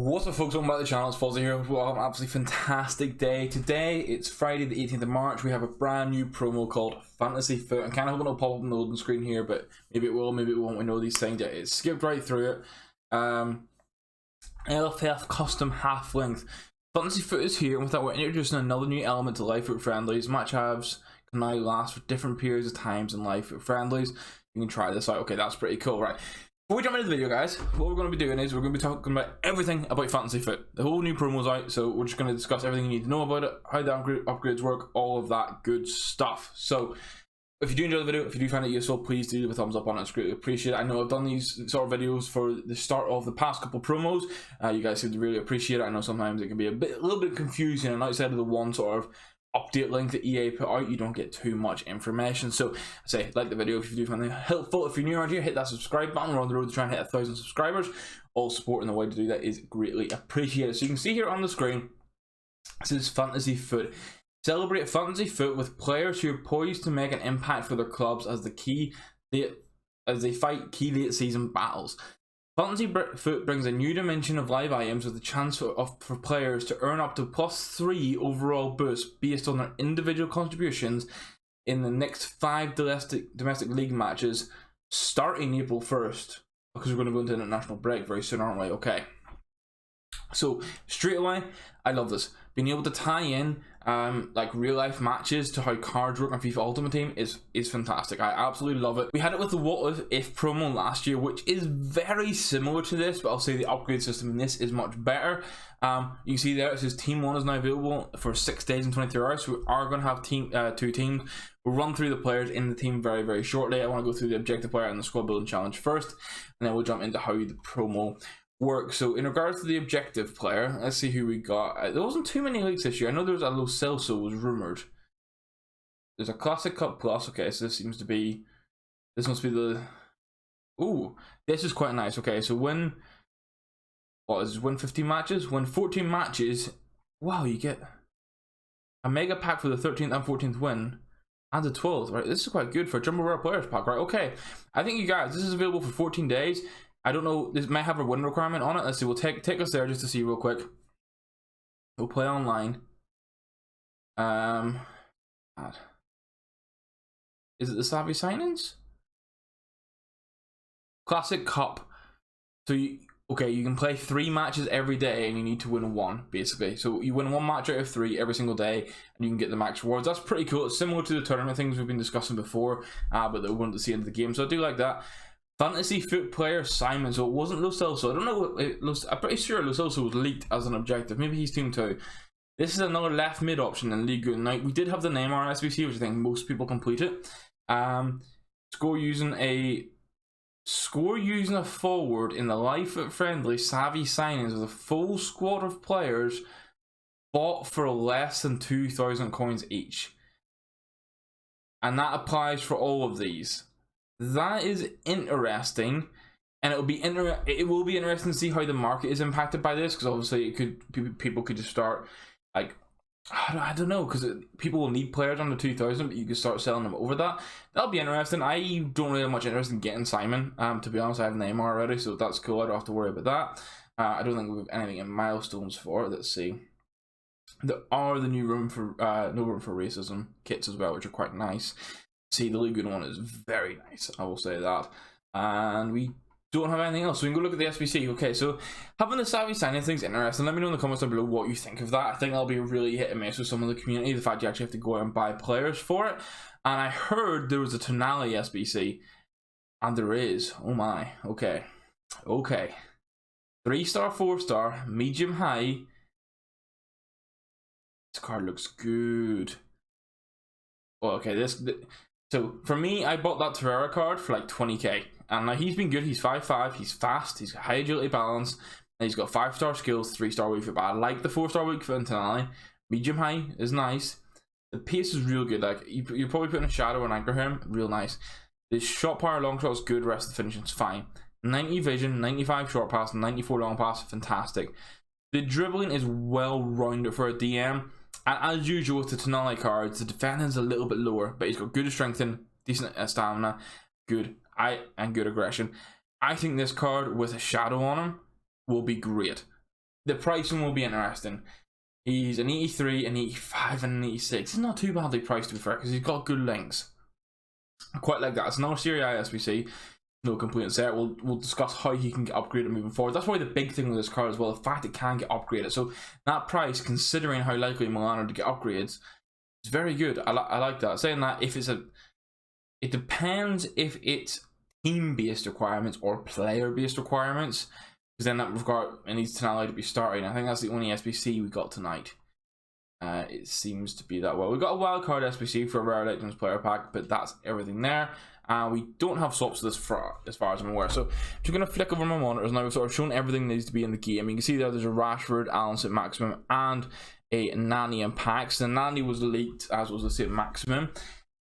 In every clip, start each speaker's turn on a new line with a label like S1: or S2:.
S1: What's up, folks? Welcome back to the channel. It's Fozzy here. Well, an absolutely fantastic day. Today, it's Friday the 18th of March. We have a brand new promo called Fantasy FUT. I'm kind of hoping it'll pop up on the loading screen here, but maybe it will, maybe it won't. We know these things. Yeah, it skipped right through it. LFF custom half length. Fantasy FUT is here, and with that, we're introducing another new element to Live FUT friendlies. Match halves can now last for different periods of times in Live FUT friendlies. You can try this out. Okay, that's pretty cool, right? Before we jump into the video, guys, what we're going to be doing is we're going to be talking about everything about Fantasy FUT. The whole new promo's out, so we're just going to discuss everything you need to know about it, how the upgrades work, all of that good stuff. So, if you do enjoy the video, if you do find it useful, please do leave a thumbs up on it. It's greatly appreciated. I know I've done these sort of videos for the start of the past couple promos. You guys seem to really appreciate it. I know sometimes it can be a little bit confusing, and outside of the one sort of update link that EA put out, you don't get too much information. So I say like the video if you do find it helpful. If you're new around here, hit that subscribe button. We're on the road to try and hit 1,000 subscribers. All support in the way to do that is greatly appreciated. So you can see here on the screen, this is Fantasy FUT. Celebrate Fantasy FUT with players who are poised to make an impact for their clubs as they fight key late season battles. Fantasy FUT brings a new dimension of live items with the chance for players to earn up to +3 overall boost based on their individual contributions in the next 5 domestic league matches starting April 1st. Because we're going to go into an international break very soon, aren't we? Okay. So straight away, I love this. Being able to tie in like real life matches to how cards work on FIFA Ultimate Team is fantastic. I absolutely love it. We had it with the What If promo last year, which is very similar to this, but I'll say the upgrade system in this is much better. You can see there it says Team 1 is now available for 6 days and 23 hours. So we are going to have two teams. We'll run through the players in the team very, very shortly. I want to go through the objective player and the squad building challenge first, and then we'll jump into how the promo work. So in regards to the objective player, let's see who we got. There wasn't too many leaks this year. I know there was a Lo Celso was rumored. There's a Classic Cup Plus. Okay, so this must be the... Ooh, this is quite nice. Okay, so win 15 matches? Win 14 matches. Wow, you get a mega pack for the 13th and 14th win and the 12th, right? This is quite good for a Jumbo Rare Players pack, right? Okay, I think you guys, this is available for 14 days. I don't know, this might have a win requirement on it. Let's see, we'll take us there just to see real quick. We'll play online. Is it the Savvy Signings? Classic Cup. So you can play 3 matches every day and you need to win 1, basically. So you win 1 match out of 3 every single day and you can get the max rewards. That's pretty cool. It's similar to the tournament things we've been discussing before, but they wanted to see into the game. So I do like that. Fantasy FUT player Simon, so it wasn't Lo Celso. I don't know, I'm pretty sure Lo Celso was leaked as an objective. Maybe he's team 2. This is another left mid option in League 1. Now, we did have the Neymar on SBC, which I think most people complete it. Score using a forward in the Live FUT friendly Savvy Signings with a full squad of players bought for less than 2,000 coins each. And that applies for all of these. That is interesting, and it will be interesting to see how the market is impacted by this, because obviously people could just start, like, I don't know, because people will need players under 2,000, but you could start selling them over that. That'll be interesting. I don't really have much interest in getting Simon. To be honest, I have Neymar already, so that's cool. I don't have to worry about that. I don't think we have anything in milestones for it. Let's see. There are the new No Room for Racism kits as well, which are quite nice. See, the League 1 one is very nice, I will say that. And we don't have anything else, so we can go look at the SBC. Okay, so having the Savvy Signing thing's interesting. Let me know in the comments down below what you think of that. I think that'll be really hit and miss with some of the community, the fact you actually have to go out and buy players for it. And I heard there was a Tonali SBC, and there is. Oh my, okay. 3-star, 4-star, medium high. This card looks good. Well, okay, so for me, I bought that Torreira card for like 20k, and now he's been good. He's 5'5", he's fast, he's high agility balance, and he's got 5-star skills, 3-star weak foot. But I like the 4-star weak foot in Tonali. Medium high is nice. The pace is real good. Like you're probably putting a shadow and anchor him, real nice. The shot power, long shot is good. Rest of the finishing is fine. 90 vision, 95 short pass, 94 long pass, fantastic. The dribbling is well rounded for a DM. And as usual with the Tonali cards, the defending is a little bit lower, but he's got good strengthening, decent stamina, good aggression. I think this card with a shadow on him will be great. the pricing will be interesting. He's an 83, an 85, and an 86. He's not too badly priced, to be fair, because he's got good links. I quite like that. It's another Serie A SBC. No complaints there. We'll discuss how he can get upgraded moving forward. That's probably the big thing with this card as well, the fact it can get upgraded. So that price, considering how likely Milan are to get upgrades, is very good. I like that. Saying that, if it's it depends if it's team-based requirements or player-based requirements, because then that it needs Tonali to be starting. I think that's the only SBC we got tonight. It seems to be that way. We got a wildcard SBC for a Rare Legends player pack, but that's everything there. We don't have swaps as far as I'm aware. So I'm just going to flick over my monitors now. We've sort of shown everything that needs to be in the game. You can see there's a Rashford, Alan St. Maximum, and a Nani and packs. The Nani was leaked, as was the St. Maximum.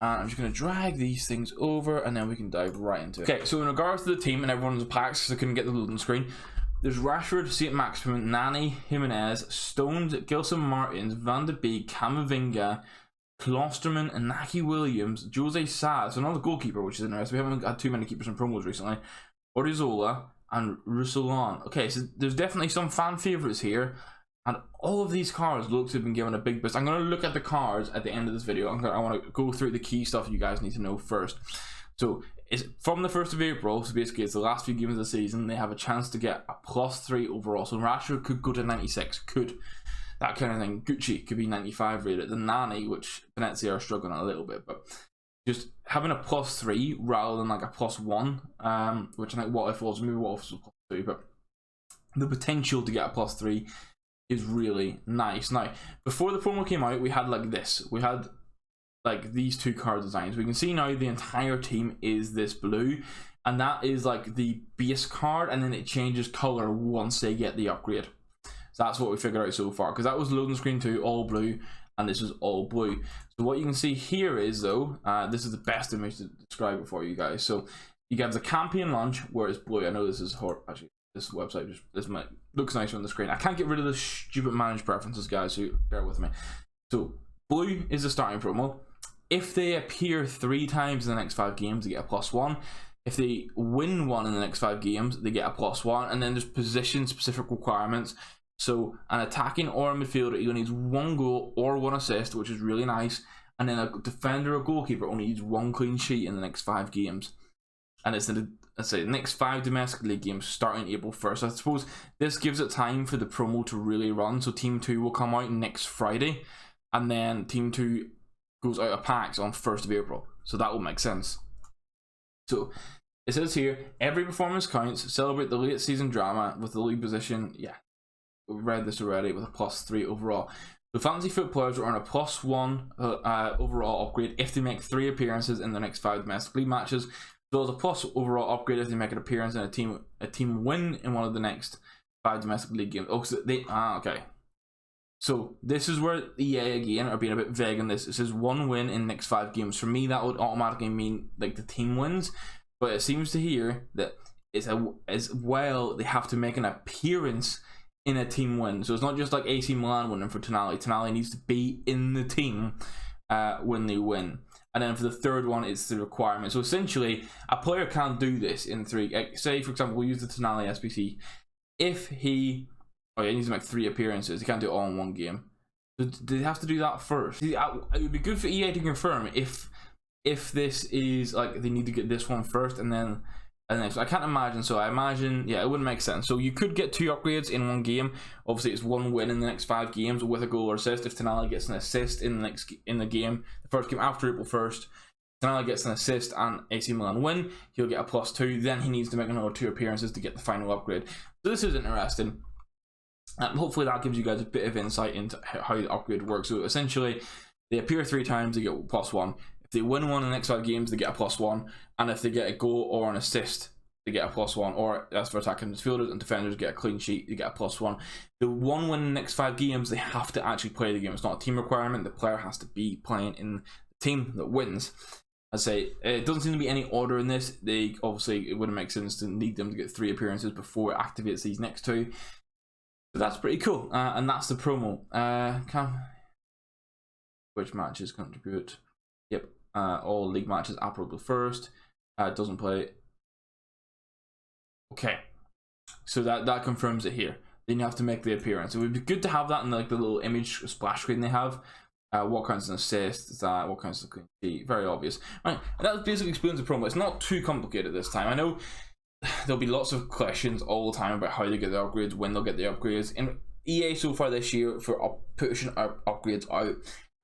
S1: And I'm just going to drag these things over, and then we can dive right into it. Okay, so in regards to the team and everyone's packs, because I couldn't get the loading screen, there's Rashford, St. Maximum, Nani, Jimenez, Stones, Gilson Martin, Van de Beek, Camavinga, Klostermann, Inaki Williams, Jose Saz, another goalkeeper, which is interesting. We haven't had too many keepers in promos recently. Odriozola and Ruslan. Okay, so there's definitely some fan favourites here. And all of these cards look to have been given a big boost. I'm going to look at the cards at the end of this video. I want to go through the key stuff you guys need to know first. So it's from the 1st of April, so basically it's the last few games of the season. They have a chance to get a +3 overall. So Rashford could go to 96, that kind of thing. Gucci could be 95 rated. The Nani, which Venezia are struggling a little bit, but just having a +3 rather than like a +1, which I think what if was, maybe what if was a +2, but the potential to get a +3 is really nice. Now, before the promo came out, we had like this. We had like these two card designs. We can see now the entire team is this blue, and that is like the base card, and then it changes color once they get the upgrade. So that's what we figured out so far, because that was loading screen 2, all blue, and this is all blue. So what you can see here is, though, this is the best image to describe it for you guys. So you get the campaign launch where it's blue. I know this is hard, actually. This website looks nicer on the screen. I can't get rid of the stupid manage preferences, guys, so bear with me. So blue is the starting promo. If they appear 3 times in the next 5 games, they get a +1. If they win 1 in the next 5 games, they get a +1. And then there's position specific requirements. So an attacking or a midfielder either needs 1 goal or 1 assist, which is really nice. And then a defender or goalkeeper only needs 1 clean sheet in the next 5 games. And it's the next 5 domestic league games starting April 1st. I suppose this gives it time for the promo to really run. So Team 2 will come out next Friday, and then Team 2 goes out of packs on 1st of April. So that will make sense. So it says here, every performance counts. Celebrate the late season drama with the league position. Yeah, we've read this already, with a +3 overall. So Fantasy FUT players will earn a +1 overall upgrade if they make 3 appearances in the next 5 domestic league matches. So there's a plus overall upgrade if they make an appearance in a team win in one of the next 5 domestic league games. Oh, so okay. So this is where EA again are being a bit vague on this. It says 1 win in the next 5 games. For me, that would automatically mean like the team wins, but it seems to here that it's as well they have to make an appearance in a team win. So it's not just like AC Milan winning for Tonali. Tonali needs to be in the team when they win. And then for the third one, it's the requirement. So essentially, a player can't do this in 3. Say, for example, we'll use the Tonali SBC. If he needs to make 3 appearances, he can't do it all in 1 game. So do they have to do that first? It would be good for EA to confirm if this is like they need to get this one first and then so I can't imagine. So I imagine, yeah, it wouldn't make sense. So you could get 2 upgrades in 1 game. Obviously, it's 1 win in the next 5 games with a goal or assist. If Tonali gets an assist in the game, the first game after April 1st, Tonali gets an assist and AC Milan win, he'll get a +2. Then he needs to make another 2 appearances to get the final upgrade. So this is interesting. Hopefully that gives you guys a bit of insight into how the upgrade works. So essentially, they appear 3 times, they get +1. If they win 1 in the next 5 games, they get a +1. And if they get a goal or an assist, they get a +1. Or as for attacking midfielders and defenders, get a clean sheet, they get a +1. The 1 win in the next 5 games, they have to actually play the game. It's not a team requirement. The player has to be playing in the team that wins. I say it doesn't seem to be any order in this. They obviously, it wouldn't make sense to need them to get 3 appearances before it activates these next 2. So that's pretty cool. And that's the promo. Which matches contribute? Yep. All league matches April 1st. Doesn't play. Okay, so that confirms it here. then you have to make the appearance. It would be good to have that in like the little image splash screen they have. What counts as an assist? Is that what counts as a clean sheet? Very obvious, right? And that basically explains the problem. It's not too complicated this time. I know there'll be lots of questions all the time about how they get the upgrades, when they'll get the upgrades. In EA so far this year for pushing upgrades out,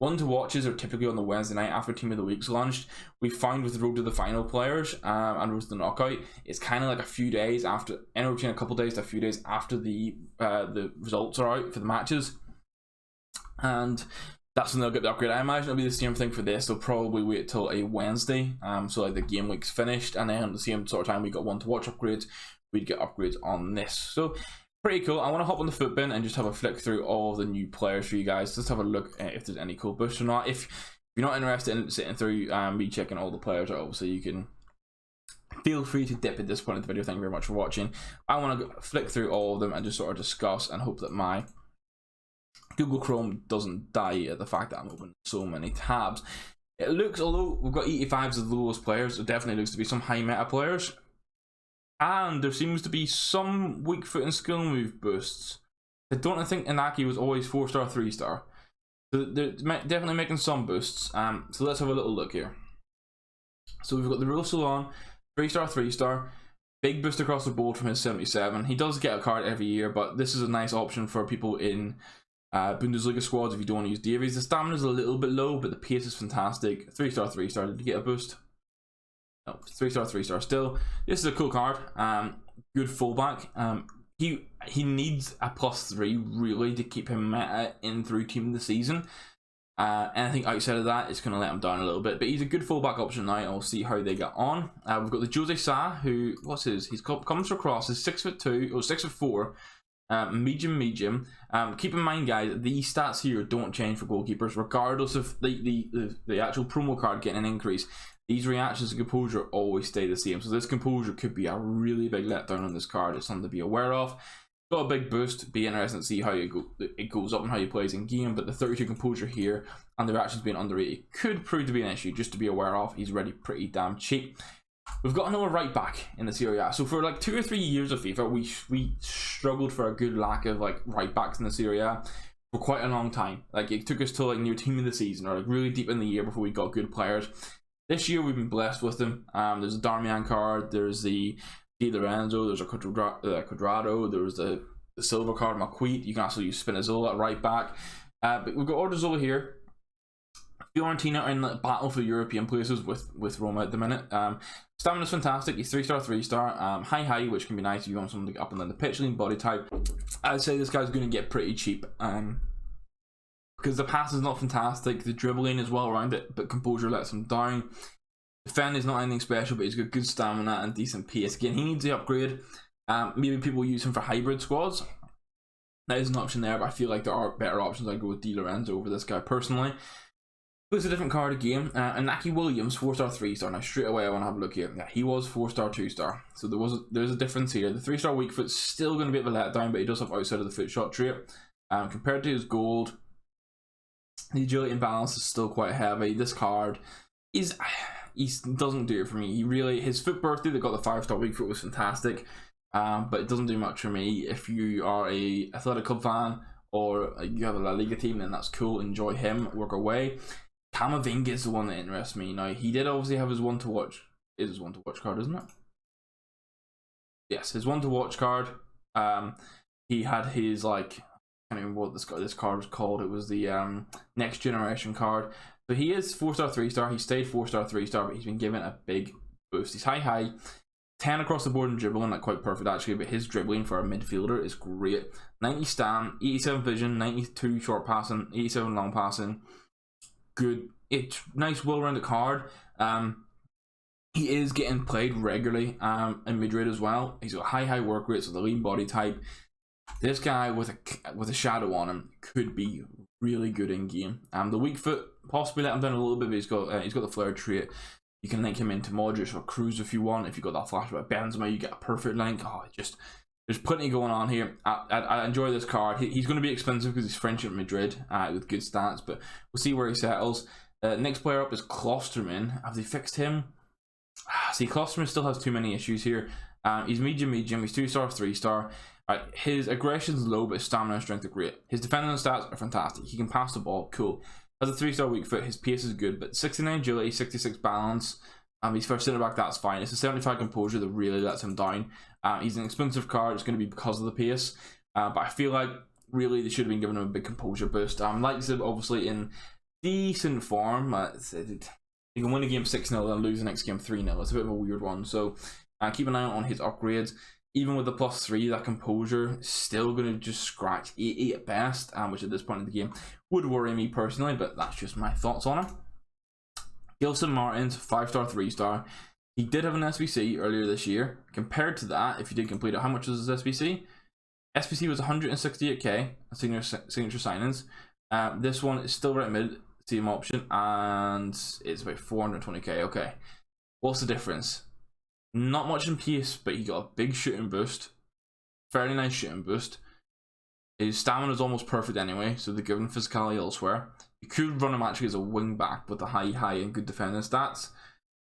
S1: 1-to-watches are typically on the Wednesday night after Team of the Week's launched. We found with Road to the Final players and Road to the Knockout, it's kind of like a few days after, anywhere between a couple days to a few days after the results are out for the matches, and that's when they'll get the upgrade. I imagine it'll be the same thing for this. They'll probably wait till a Wednesday, so like the game week's finished, and then at the same sort of time we got 1-to-watch upgrades, we'd get upgrades on this. So pretty cool. I want to hop on the foot bin and just have a flick through all of the new players for you guys. Just have a look if there's any cool boosts or not. If you're not interested in sitting through me checking all the players out, obviously you can feel free to dip at this point in the video. Thank you very much for watching. I want to flick through all of them and just sort of discuss and hope that my Google Chrome doesn't die at the fact that I'm opening so many tabs. It looks, although we've got 85s as the lowest players, it definitely looks to be some high meta players. And there seems to be some weak foot and skill move boosts. I don't think Inaki was always 4-star, 3-star. So they're definitely making some boosts. So let's have a little look here. So we've got the Real Salon, 3-star, 3-star. Big boost across the board from his 77. He does get a card every year, but this is a nice option for people in Bundesliga squads if you don't want to use Davies. The stamina is a little bit low, but the pace is fantastic. 3-star, 3-star. Did you get a boost? No, 3-star, 3-star still. This is a cool card. Good fullback. He needs a +3 really to keep him meta in through team of the season. Anything outside of that is going to let him down a little bit. But he's a good fullback option now. I'll see how they get on. We've got the Jose Sa, who, what's his? He's comes across as 6'2" or 6'4". Medium. Keep in mind, guys, these stats here don't change for goalkeepers, regardless of the actual promo card getting an increase. These reactions to composure always stay the same. So this composure could be a really big letdown on this card. It's something to be aware of. Got a big boost. Be interested to see how it goes up and how he plays in game. But the 32 composure here and the reactions being underrated could prove to be an issue. Just to be aware of. He's already pretty damn cheap. We've got another right back in the Serie A. So for like 2 or 3 years of FIFA, we struggled for a good lack of like right backs in the Serie A for quite a long time. Like it took us to like near team of the season or like really deep in the year before we got good players. This year we've been blessed with them. There's a Darmian card, there's the Di Lorenzo, there's a Quadrado, there's the silver card, Maquit. You can also use Spinazzola at right back. But we've got Odriozola here. Fiorentina are in the battle for European places with Roma at the minute. Stamina's fantastic. He's 3-star, 3-star. High, which can be nice if you want someone to get up and then the pitch lean body type. I'd say this guy's going to get pretty cheap. Because the pass is not fantastic, the dribbling is well around it, but composure lets him down. Defend is not anything special, but he's got good stamina and decent pace. Again, he needs the upgrade. Maybe people use him for hybrid squads. That is an option there, but I feel like there are better options. I'd go with Di Lorenzo over this guy personally. It's a different card again. Inaki Williams, 4-star, 3-star. Now straight away I want to have a look here. Yeah, he was 4-star, 2-star. So there's a difference here. The 3-star weak foot's still going to be a bit of a letdown, but he does have outside of the foot shot trait. Compared to his gold, the agility and balance is still quite heavy. This card he doesn't do it for me. His foot birthday that got the 5-star weak foot was fantastic, but it doesn't do much for me. If you are a athletic club fan or you have a La Liga team, then that's cool. Enjoy him, work away. Camavinga is the one that interests me. Now he did obviously have his 1-to-watch. It is his 1-to-watch card, isn't it? Yes, his 1-to-watch card. He had his like, I can't remember what this card was called. It was the next generation card. So he is 4-star, 3-star. He stayed 4-star, 3-star, but he's been given a big boost. He's high, 10 across the board in dribbling, not quite perfect actually, but his dribbling for a midfielder is great. 90 stam, 87 vision, 92 short passing, 87 long passing. Good, it's nice, well-rounded card. He is getting played regularly in Madrid as well. He's got high work rates with a lean body type. This guy with a shadow on him could be really good in game. The weak foot possibly let him down a little bit, but he's got the flare trait. You can link him into Modric or Cruz if you want. If you got that flashback Benzema, you get a perfect link. There's plenty going on here. I enjoy this card. He's going to be expensive because he's French at Madrid with good stats, but we'll see where he settles. Next player up is Klostermann. Have they fixed him? See, Klostermann still has too many issues here. He's medium, he's 2-star, 3-star. His aggression's low, but his stamina and strength are great. His defending stats are fantastic. He can pass the ball, cool. Has a 3-star weak foot, his pace is good, but 69 agility, 66 balance. He's first centre back, that's fine. It's a 75 composure that really lets him down. He's an expensive card, it's going to be because of the pace. But I feel like really they should have been giving him a big composure boost. Like I said, obviously in decent form. You can win a game 6-0 and lose the next game 3-0. It's a bit of a weird one. So keep an eye out on his upgrades. Even with the +3, that composure is still going to just scratch 80 at best, which at this point in the game would worry me personally, but that's just my thoughts on it. Gilson Martin's 5-star, 3-star. He did have an SBC earlier this year. Compared to that, if you did complete it, how much was his SBC? SBC was 168k, signature signings. This one is still right mid, team option, and it's about 420k. Okay, what's the difference? Not much in pace, but he got a big shooting boost. Fairly nice shooting boost. His stamina is almost perfect anyway, so they're giving physicality elsewhere. You could run him actually as a wing back with the high and good defending stats.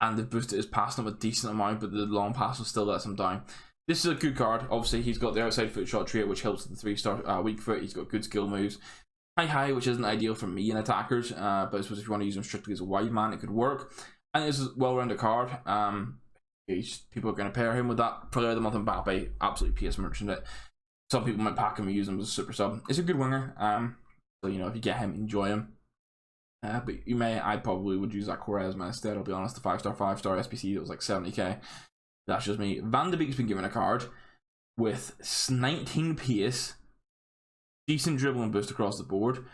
S1: And they've boosted his passing up a decent amount, but the long pass will still let him down. This is a good card. Obviously, he's got the outside foot shot trait, which helps with the 3-star weak foot. He's got good skill moves. High, which isn't ideal for me in attackers, but I suppose if you want to use him strictly as a wide man, it could work. And this is a well-rounded card. People are going to pair him with that player of the month Mbappe, absolutely PS merchant it. Some people might pack him and use him as a super sub. It's a good winger, so you know, if you get him, enjoy him. But I probably would use that Quaresma instead. I'll be honest, the 5-star SPC that was like 70k. That's just me. Van de Beek's been given a card with 19 pace, decent dribbling boost across the board,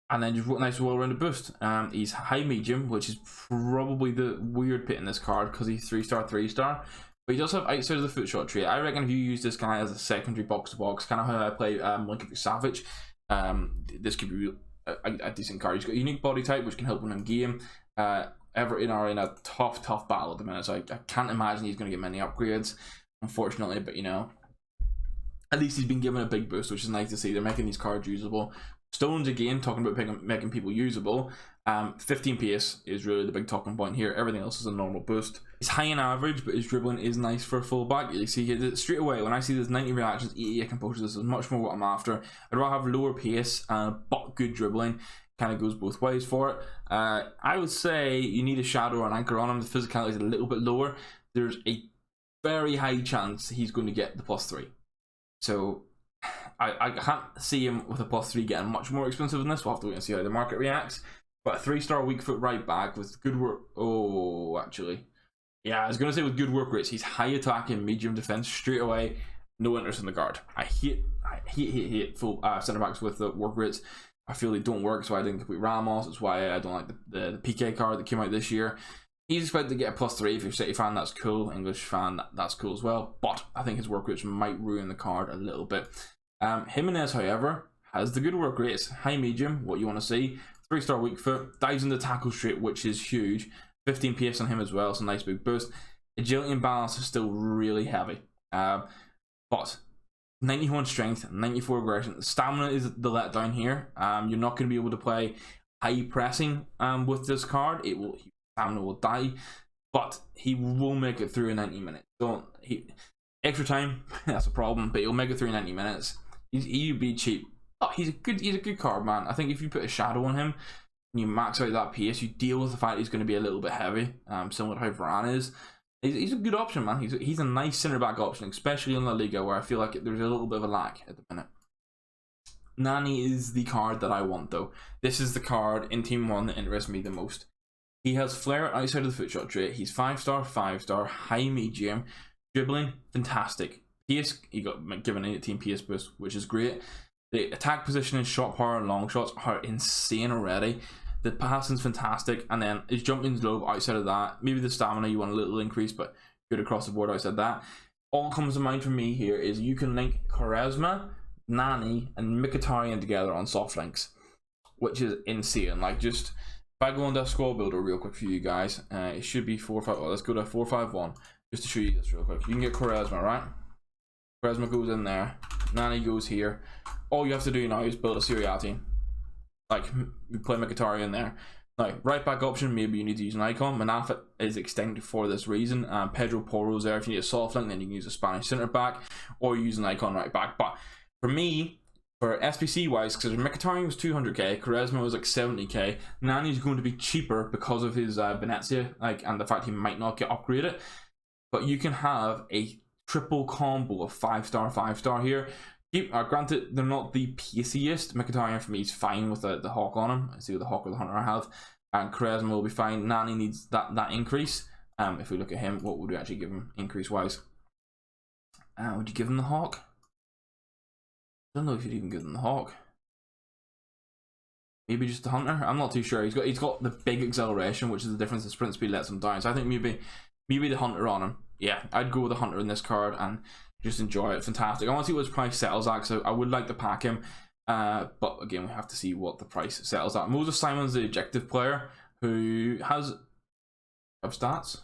S1: and then just a nice well-rounded boost. He's high medium, which is probably the weird bit in this card because he's 3-star, 3-star. But he does have outside of the foot shot trait. I reckon if you use this guy as a secondary box-to-box, kind of how I play Lincoln Savage, this could be a decent card. He's got a unique body type, which can help him in game. Everton are in a tough battle at the minute, so I can't imagine he's going to get many upgrades, unfortunately. But you know, at least he's been given a big boost, which is nice to see. They're making these cards usable. Stones, again, talking about making people usable. 15 pace is really the big talking point here. Everything else is a normal boost. He's high in average, but his dribbling is nice for a fullback. You see here, straight away, when I see this 90 reactions, 88 composure, this is much more what I'm after. I'd rather have lower pace, but good dribbling. Kind of goes both ways for it. I would say you need a shadow or an anchor on him. The physicality is a little bit lower. There's a very high chance he's going to get the +3. So I can't see him with a +3 getting much more expensive than this. We'll have to wait and see how the market reacts. But a 3-star weak foot right back with good work. Oh, actually, yeah, I was gonna say with good work rates. He's high attacking, medium defense straight away. No interest in the guard. I hate full centre backs with the work rates. I feel they don't work, so I didn't complete Ramos. That's why I don't like the PK card that came out this year. He's expected to get a +3. If you're a City fan, that's cool. English fan, that's cool as well. But I think his work rates might ruin the card a little bit. Jimenez, however, has the good work rates. High medium, what you want to see. 3-star weak foot, dives in the tackle straight, which is huge. 15 PS on him as well, so nice big boost. Agility and balance is still really heavy. But 91 strength, 94 aggression. Stamina is the letdown here. You're not going to be able to play high pressing with this card. Stamina will die, but he will make it through in 90 minutes. Extra time, that's a problem, but he'll make it through 90 minutes. He'd be cheap. Oh, he's a good card, man. I think if you put a shadow on him and you max out that pace, you deal with the fact he's going to be a little bit heavy, similar to how Varane is. He's a good option, man. He's a nice centre back option, especially in La Liga, where I feel like there's a little bit of a lack at the minute. Nani is the card that I want, though. This is the card in Team 1 that interests me the most. He has flair outside of the foot shot trait. He's 5-star, 5-star, high medium, dribbling, fantastic. PS, he got given a team PS boost, which is great. The attack position and shot power and long shots are insane already. The passing's fantastic, and then his jumping's low outside of that. Maybe the stamina you want a little increase, but good across the board outside that. All comes to mind for me here is you can link Quaresma, Nani, and Mkhitaryan together on soft links, which is insane. Like, just if I go on that squad builder real quick for you guys, it should be 4-5. Well, let's go to 4-5-1 just to show you this real quick. You can get Quaresma, right? Quaresma goes in there, Nani goes here. All you have to do now is build a Serie A team. Like, we play Mkhitaryan there. Now, right back option, maybe you need to use an icon. Manafat is extinct for this reason. Pedro Porro's there. If you need a soft link, then you can use a Spanish centre back, or use an icon right back. But for me, for SBC wise, because Mkhitaryan was 200k, Quaresma was like 70k. Nani's going to be cheaper because of his Venezia, and the fact he might not get upgraded. But you can have a triple combo of 5-star, 5-star here. Granted, they're not the paciest. Mkhitaryan for me is fine with the hawk on him. I see what the hawk or the hunter I have, and Quaresma will be fine. Nani needs that increase. If we look at him, what would we actually give him increase wise? Would you give him the hawk? I don't know if you'd even give him the hawk. Maybe just the hunter. I'm not too sure. He's got the big acceleration, which is the difference in sprint speed lets him down. So I think maybe the hunter on him. Yeah, I'd go with the hunter in this card and just enjoy it. Fantastic. I want to see what his price settles at, so I would like to pack him. But again, we have to see what the price settles at. Moses Simon's the objective player who has stats.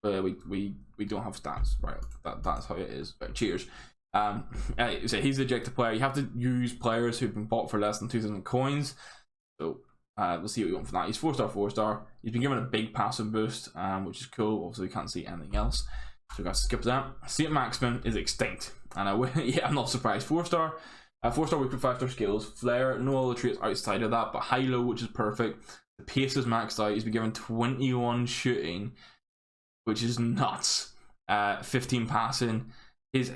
S1: We don't have stats, right? That's how it is. Right, cheers. So he's the objective player. You have to use players who've been bought for less than 2,000 coins. So we'll see what we want from that. He's 4-star, 4-star. He's been given a big passive boost, which is cool. Obviously, we can't see anything else, so we got to skip that. St. Maximin is extinct, and I'm not surprised. 4-star, 4-star weak with 5-star skills. Flair, no other traits outside of that, but high-low, which is perfect. The pace is maxed out. He's been given 21 shooting, which is nuts. 15 passing. His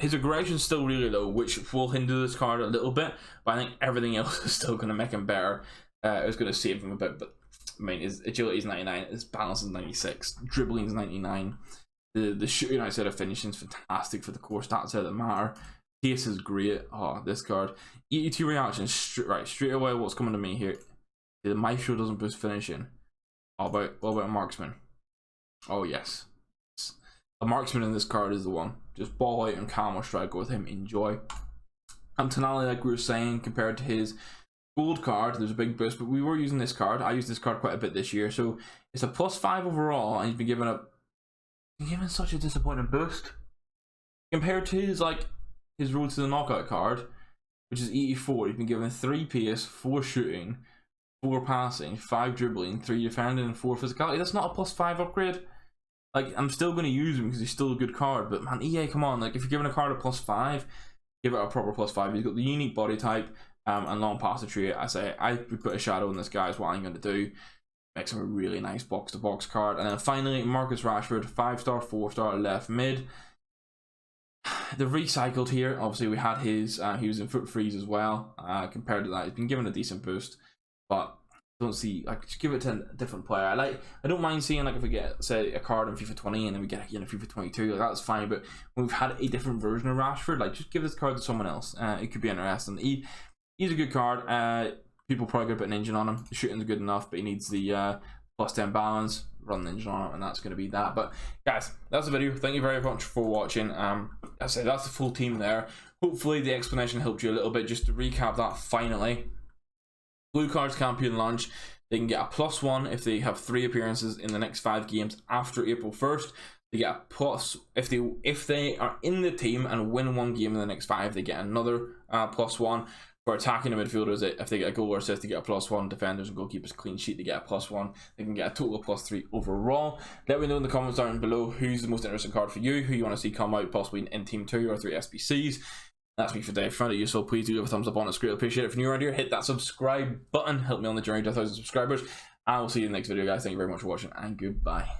S1: aggression is still really low, which will hinder this card a little bit, but I think everything else is still going to make him better. It's going to save him a bit, but I mean, his agility is 99, his balance is 96, dribbling is 99. The shooting outside of finishing is fantastic for the core stats that matter. Pace is great. Oh, this card. EET reaction, straight away. What's coming to me here? The Maestro doesn't boost finishing. What about a marksman? Oh yes, a marksman in this card is the one. Just ball out and camera strike with him. Enjoy. And Tonali, like we were saying, compared to his gold card, there's a big boost, but we were using this card. I used this card quite a bit this year, so it's a +5 overall, and he's been given such a disappointing boost compared to his road to the knockout card, which is 84. He's been given 3 pace, 4 shooting, 4 passing, 5 dribbling, 3 defending, and 4 physicality. That's not a +5 upgrade. I'm still going to use him because he's still a good card, but man, EA, come on. If you're giving a card a +5, give it a proper +5. He's got the unique body type and long passer trait. I would put a shadow on this guy is what I'm going to do. Makes him a really nice box-to-box card. And then finally, Marcus Rashford, 5-star, 4-star, left mid. The recycled here, obviously we had his, he was in foot freeze as well. Compared to that, he's been given a decent boost, but don't see, just give it to a different player. I don't mind seeing if we get, say, a card in FIFA 20 and then we get a FIFA 22, that's fine. But when we've had a different version of Rashford, just give this card to someone else. It could be interesting. He's a good card. People probably could put an engine on him. The shooting's good enough, but he needs the +10 balance. Run the engine on it, and that's going to be that. But guys, that's the video. Thank you very much for watching. I say that's the full team there. Hopefully the explanation helped you a little bit. Just to recap that finally. Blue cards can't be in launch. They can get a +1 if they have 3 appearances in the next 5 games after April 1st. They get a plus if they are in the team and win 1 game in the next 5. They get another +1. For attacking the midfielders, if they get a goal or assist, they get a +1. Defenders and goalkeepers clean sheet, they get a +1. They can get a total of +3 overall. Let me know in the comments down below who's the most interesting card for you, who you want to see come out possibly in Team 2 or 3 SBCs. That's me for today. If you found it useful, please do give a thumbs up on it. It's great. Appreciate it. If you're new around here, hit that subscribe button. Help me on the journey to 1,000 subscribers. I will see you in the next video, guys. Thank you very much for watching, and goodbye.